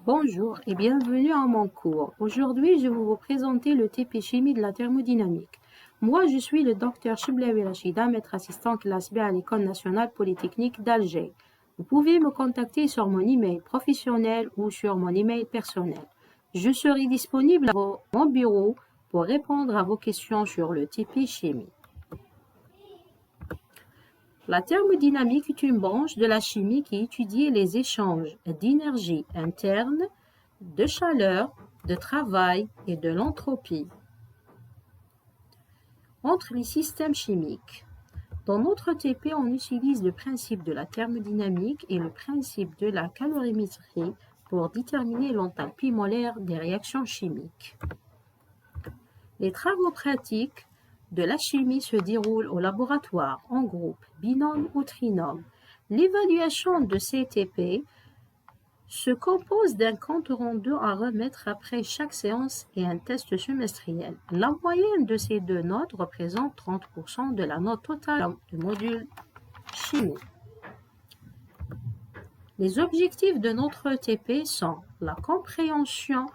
Bonjour et bienvenue à mon cours. Aujourd'hui, je vais vous présenter le TP Chimie de la thermodynamique. Moi, je suis le docteur Chiblaoui Rachida, maître assistant classe B à l'École nationale polytechnique d'Alger. Vous pouvez me contacter sur mon email professionnel ou sur mon email personnel. Je serai disponible à mon bureau pour répondre à vos questions sur le TP Chimie. La thermodynamique est une branche de la chimie qui étudie les échanges d'énergie interne, de chaleur, de travail et de l'entropie entre les systèmes chimiques. Dans notre TP, on utilise le principe de la thermodynamique et le principe de la calorimétrie pour déterminer l'enthalpie molaire des réactions chimiques. Les travaux pratiques de la chimie se déroulent au laboratoire, en groupe, binôme ou trinôme. L'évaluation de ces TP se compose d'un compte rendu à remettre après chaque séance et un test semestriel. La moyenne de ces deux notes représente 30% de la note totale du module chimie. Les objectifs de notre TP sont la compréhension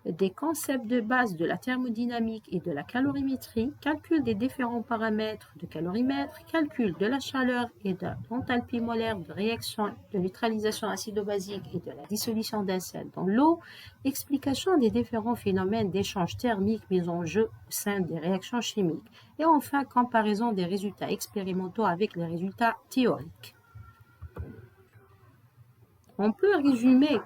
des concepts de base de la thermodynamique et de la calorimétrie, calcul des différents paramètres de calorimètre, calcul de la chaleur et de l'enthalpie molaire de réaction de neutralisation acido-basique et de la dissolution d'un sel dans l'eau, explication des différents phénomènes d'échange thermique mis en jeu au sein des réactions chimiques, et enfin comparaison des résultats expérimentaux avec les résultats théoriques. On peut résumer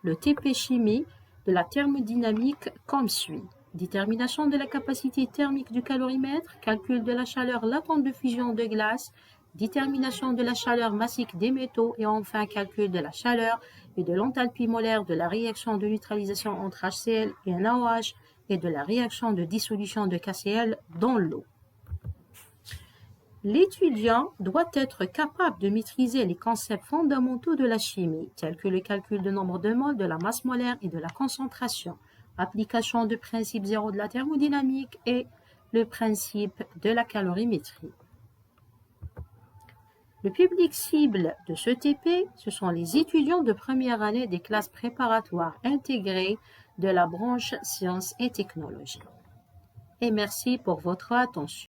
le TP chimie de la thermodynamique comme suit. Détermination de la capacité thermique du calorimètre, calcul de la chaleur latente de fusion de glace, détermination de la chaleur massique des métaux et enfin calcul de la chaleur et de l'enthalpie molaire de la réaction de neutralisation entre HCl et NaOH et de la réaction de dissolution de KCl dans l'eau. L'étudiant doit être capable de maîtriser les concepts fondamentaux de la chimie, tels que le calcul du nombre de moles, de la masse molaire et de la concentration, application du principe zéro de la thermodynamique et le principe de la calorimétrie. Le public cible de ce TP, ce sont les étudiants de première année des classes préparatoires intégrées de la branche sciences et technologies. Et merci pour votre attention.